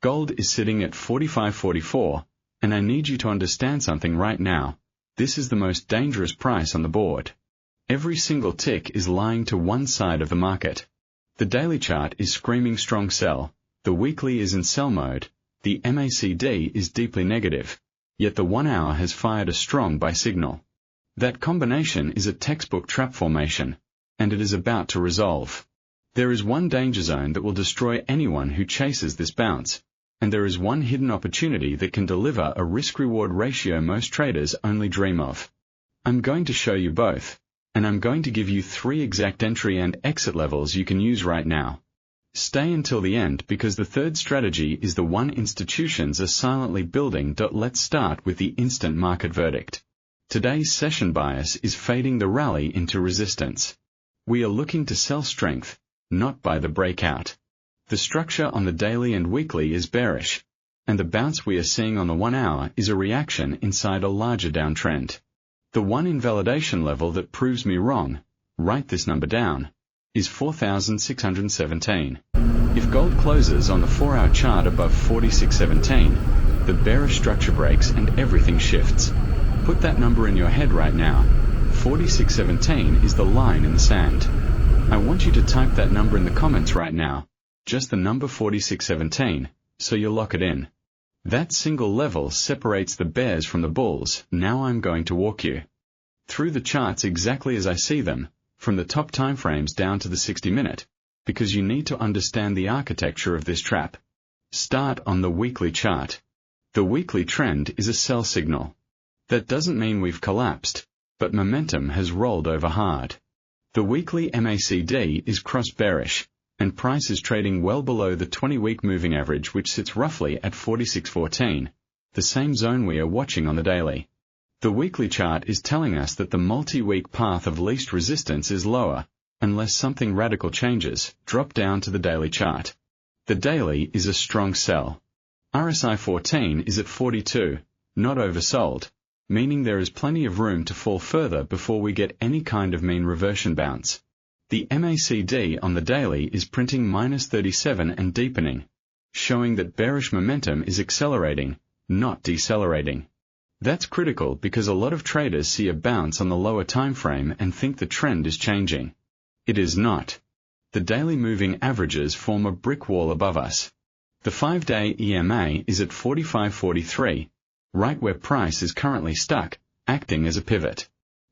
Gold is sitting at 45.44, and I need you to understand something right now. This is the most dangerous price on the board. Every single tick is lying to one side of the market. The daily chart is screaming strong sell, the weekly is in sell mode, the MACD is deeply negative, yet the 1 hour has fired a strong buy signal. That combination is a textbook trap formation, and it is about to resolve. There is one danger zone that will destroy anyone who chases this bounce, and there is one hidden opportunity that can deliver a risk-reward ratio most traders only dream of. I'm going to show you both, and I'm going to give you 3 exact entry and exit levels you can use right now. Stay until the end because the third strategy is the one institutions are silently building. Let's start with the instant market verdict. Today's session bias is fading the rally into resistance. We are looking to sell strength, not buy the breakout. The structure on the daily and weekly is bearish, and the bounce we are seeing on the 1 hour is a reaction inside a larger downtrend. The one invalidation level that proves me wrong, write this number down, is 4,617. If gold closes on the 4-hour chart above 46.17, the bearish structure breaks and everything shifts. Put that number in your head right now. 46.17 is the line in the sand. I want you to type that number in the comments right now, just the number 46.17, so you'll lock it in. That single level separates the bears from the bulls. Now I'm going to walk you through the charts exactly as I see them, from the top timeframes down to the 60-minute, because you need to understand the architecture of this trap. Start on the weekly chart. The weekly trend is a sell signal. That doesn't mean we've collapsed, but momentum has rolled over hard. The weekly MACD is cross-bearish, and price is trading well below the 20-week moving average, which sits roughly at 46.14, the same zone we are watching on the daily. The weekly chart is telling us that the multi-week path of least resistance is lower, unless something radical changes. Drop down to the daily chart. The daily is a strong sell. RSI 14 is at 42, not oversold, meaning there is plenty of room to fall further before we get any kind of mean reversion bounce. The MACD on the daily is printing -37 and deepening, showing that bearish momentum is accelerating, not decelerating. That's critical because a lot of traders see a bounce on the lower time frame and think the trend is changing. It is not. The daily moving averages form a brick wall above us. The 5-day EMA is at 45.43, right where price is currently stuck, acting as a pivot.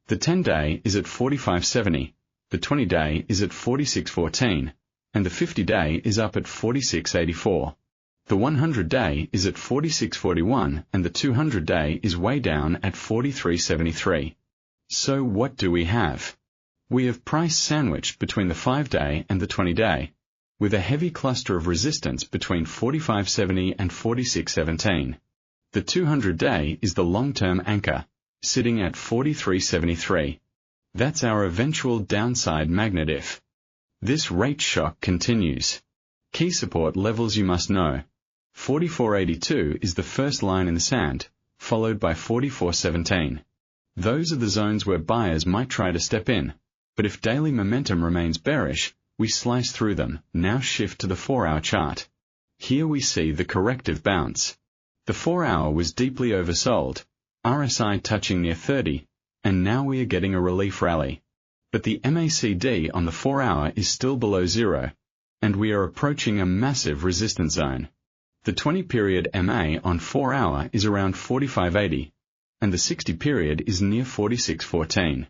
The 10-day is at 45.70. The 20-day is at 46.14, and the 50-day is up at 46.84. The 100-day is at 46.41, and the 200-day is way down at 43.73. So what do we have? We have price sandwiched between the 5-day and the 20-day, with a heavy cluster of resistance between 45.70 and 46.17. The 200-day is the long-term anchor, sitting at 43.73. That's our eventual downside magnet if this rate shock continues. Key support levels you must know. 44.82 is the first line in the sand, followed by 44.17. Those are the zones where buyers might try to step in, but if daily momentum remains bearish, we slice through them. Now shift to the 4-hour chart. Here we see the corrective bounce. The 4-hour was deeply oversold, RSI touching near 30, and now we are getting a relief rally. But the MACD on the 4-hour is still below zero, and we are approaching a massive resistance zone. The 20-period MA on 4-hour is around 45.80, and the 60-period is near 46.14.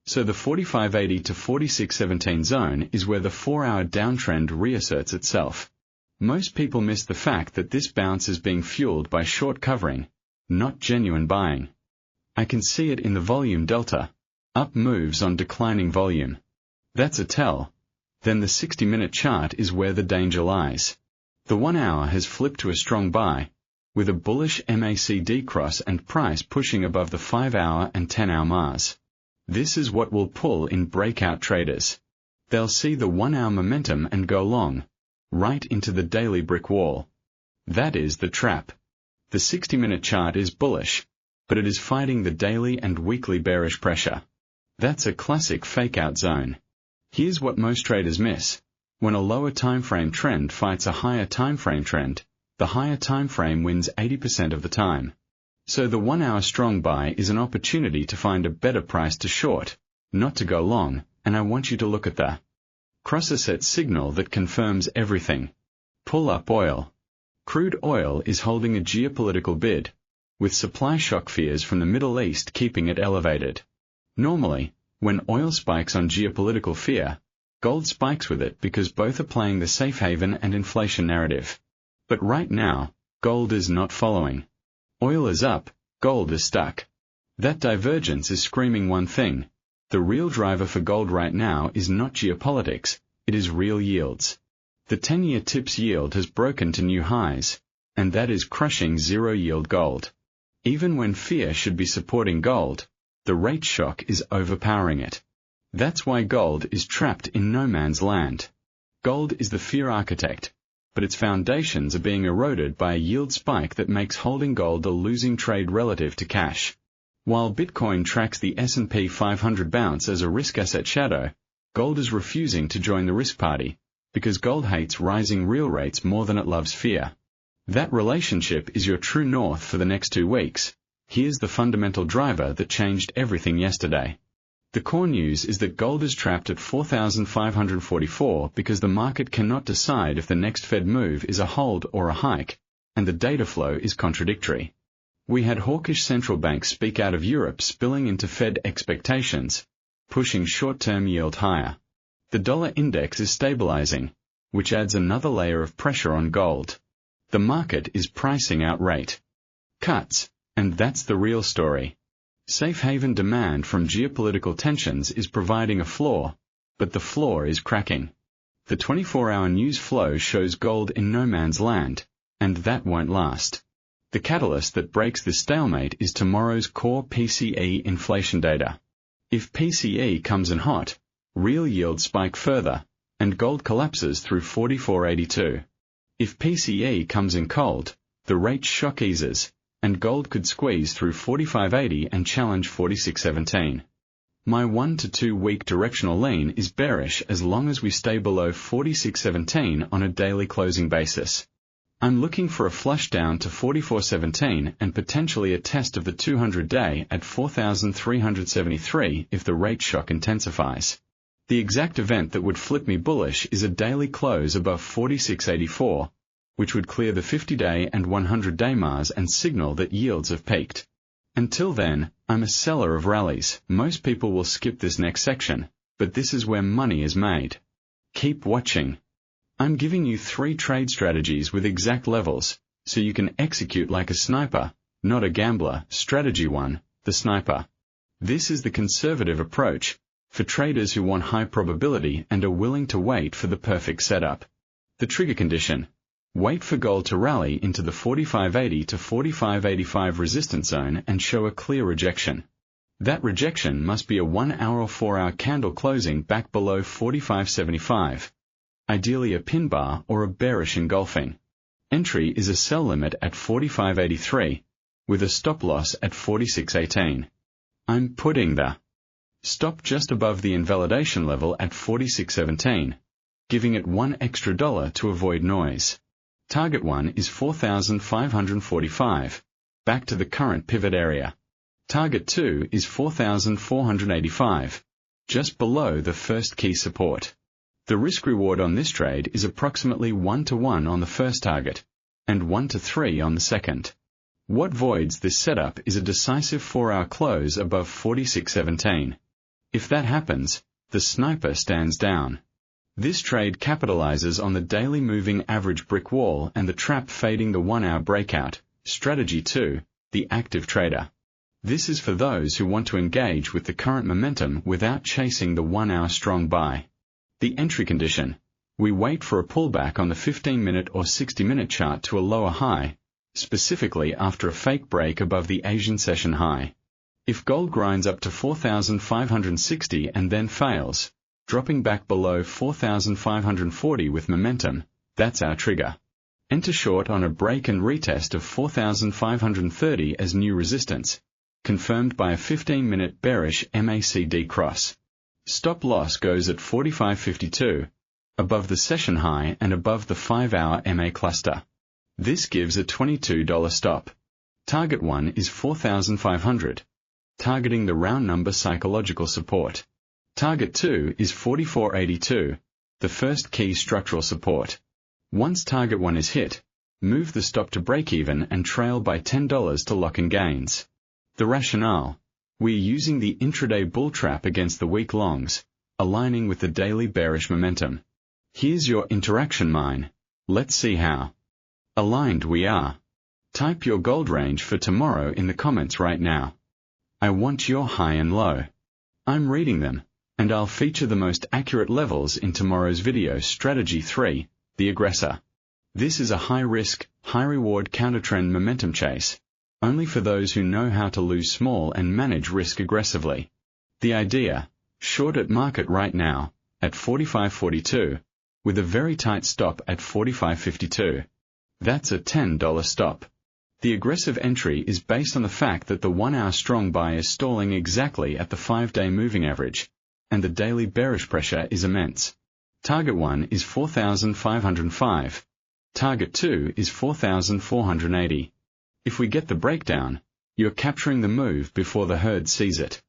So the 45.80 to 46.17 zone is where the 4-hour downtrend reasserts itself. Most people miss the fact that this bounce is being fueled by short covering, not genuine buying. I can see it in the volume delta. Up moves on declining volume. That's a tell. Then the 60-minute chart is where the danger lies. The 1 hour has flipped to a strong buy, with a bullish MACD cross and price pushing above the 5-hour and 10-hour Mars. This is what will pull in breakout traders. They'll see the 1-hour momentum and go long, right into the daily brick wall. That is the trap. The 60-minute chart is bullish, but it is fighting the daily and weekly bearish pressure. That's a classic fake-out zone. Here's what most traders miss. When a lower timeframe trend fights a higher timeframe trend, the higher time frame wins 80% of the time. So the 1 hour strong buy is an opportunity to find a better price to short, not to go long, and I want you to look at the cross-asset signal that confirms everything. Pull up oil. Crude oil is holding a geopolitical bid, with supply shock fears from the Middle East keeping it elevated. Normally, when oil spikes on geopolitical fear, gold spikes with it because both are playing the safe haven and inflation narrative. But right now, gold is not following. Oil is up, gold is stuck. That divergence is screaming one thing. The real driver for gold right now is not geopolitics, it is real yields. The 10-year TIPS yield has broken to new highs, and that is crushing zero-yield gold. Even when fear should be supporting gold, the rate shock is overpowering it. That's why gold is trapped in no man's land. Gold is the fear architect, but its foundations are being eroded by a yield spike that makes holding gold a losing trade relative to cash. While Bitcoin tracks the S&P 500 bounce as a risk asset shadow, gold is refusing to join the risk party, because gold hates rising real rates more than it loves fear. That relationship is your true north for the next 2 weeks. Here's the fundamental driver that changed everything yesterday. The core news is that gold is trapped at 4,544 because the market cannot decide if the next Fed move is a hold or a hike, and the data flow is contradictory. We had hawkish central banks speak out of Europe spilling into Fed expectations, pushing short-term yield higher. The dollar index is stabilizing, which adds another layer of pressure on gold. The market is pricing out rate cuts, and that's the real story. Safe haven demand from geopolitical tensions is providing a floor, but the floor is cracking. The 24-hour news flow shows gold in no man's land, and that won't last. The catalyst that breaks this stalemate is tomorrow's core PCE inflation data. If PCE comes in hot, real yields spike further, and gold collapses through 44.82. If PCE comes in cold, the rate shock eases, and gold could squeeze through 45.80 and challenge 46.17. My 1 to 2 week directional lean is bearish as long as we stay below 46.17 on a daily closing basis. I'm looking for a flush down to 44.17 and potentially a test of the 200-day at 4,373 if the rate shock intensifies. The exact event that would flip me bullish is a daily close above 46.84, which would clear the 50-day and 100-day MARs and signal that yields have peaked. Until then, I'm a seller of rallies. Most people will skip this next section, but this is where money is made. Keep watching. I'm giving you 3 trade strategies with exact levels, so you can execute like a sniper, not a gambler. Strategy 1, the sniper. This is the conservative approach, for traders who want high probability and are willing to wait for the perfect setup. The trigger condition. Wait for gold to rally into the 45.80 to 45.85 resistance zone and show a clear rejection. That rejection must be a 1 hour or 4 hour candle closing back below 45.75. Ideally a pin bar or a bearish engulfing. Entry is a sell limit at 45.83, with a stop loss at 46.18. I'm putting the stop just above the invalidation level at 46.17, giving it $1 extra to avoid noise. Target 1 is 4,545, back to the current pivot area. Target 2 is 4,485, just below the first key support. The risk-reward on this trade is approximately 1 to 1 on the first target, and 1 to 3 on the second. What voids this setup is a decisive 4-hour close above 46.17. If that happens, the sniper stands down. This trade capitalizes on the daily moving average brick wall and the trap fading the 1-hour breakout. Strategy 2, the active trader. This is for those who want to engage with the current momentum without chasing the 1-hour strong buy. The entry condition. We wait for a pullback on the 15-minute or 60-minute chart to a lower high, specifically after a fake break above the Asian session high. If gold grinds up to 4,560 and then fails, dropping back below 4,540 with momentum, that's our trigger. Enter short on a break and retest of 4,530 as new resistance, confirmed by a 15-minute bearish MACD cross. Stop loss goes at 45.52, above the session high and above the 5-hour MA cluster. This gives a $22 stop. Target 1 is 4,500, targeting the round number psychological support. Target 2 is 44.82, the first key structural support. Once target 1 is hit, move the stop to break even and trail by $10 to lock in gains. The rationale: we are using the intraday bull trap against the weak longs, aligning with the daily bearish momentum. Here's your interaction mine. Let's see how aligned we are. Type your gold range for tomorrow in the comments right now. I want your high and low. I'm reading them, and I'll feature the most accurate levels in tomorrow's video. Strategy 3, the aggressor. This is a high-risk, high-reward counter-trend momentum chase, only for those who know how to lose small and manage risk aggressively. The idea: short at market right now, at 45.42, with a very tight stop at 45.52. That's a $10 stop. The aggressive entry is based on the fact that the 1-hour strong buy is stalling exactly at the 5-day moving average, and the daily bearish pressure is immense. Target 1 is 4,505. Target 2 is 4,480. If we get the breakdown, you're capturing the move before the herd sees it.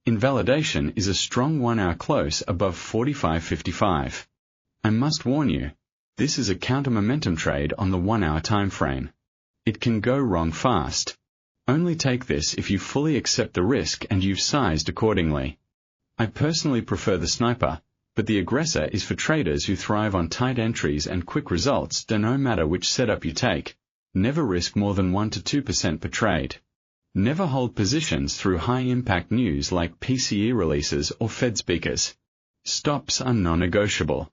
Invalidation is a strong 1-hour close above 45.55. I must warn you, this is a counter-momentum trade on the 1-hour time frame. It can go wrong fast. Only take this if you fully accept the risk and you've sized accordingly. I personally prefer the sniper, but the aggressor is for traders who thrive on tight entries and quick results. No matter which setup you take, never risk more than 1 to 2% per trade. Never hold positions through high-impact news like PCE releases or Fed speakers. Stops are non-negotiable.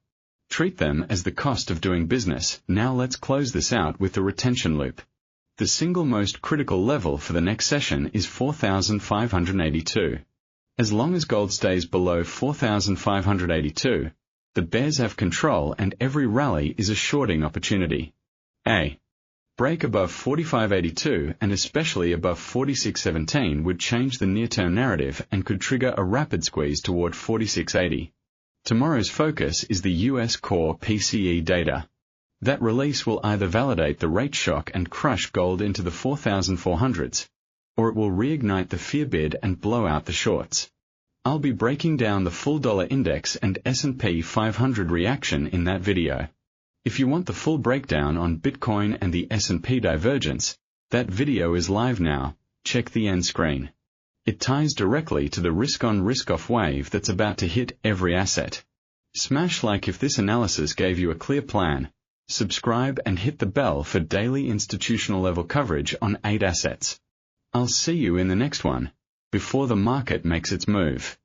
Treat them as the cost of doing business. Now let's close this out with the retention loop. The single most critical level for the next session is 4,582. As long as gold stays below 4,582, the bears have control and every rally is a shorting opportunity. A break above 45.82 and especially above 46.17 would change the near-term narrative and could trigger a rapid squeeze toward 46.80. Tomorrow's focus is the US core PCE data. That release will either validate the rate shock and crush gold into the 4,400s, or it will reignite the fear bid and blow out the shorts. I'll be breaking down the full dollar index and S&P 500 reaction in that video. If you want the full breakdown on Bitcoin and the S&P divergence, that video is live now. Check the end screen. It ties directly to the risk-on risk-off wave that's about to hit every asset. Smash like if this analysis gave you a clear plan. Subscribe and hit the bell for daily institutional level coverage on 8 assets. I'll see you in the next one, before the market makes its move.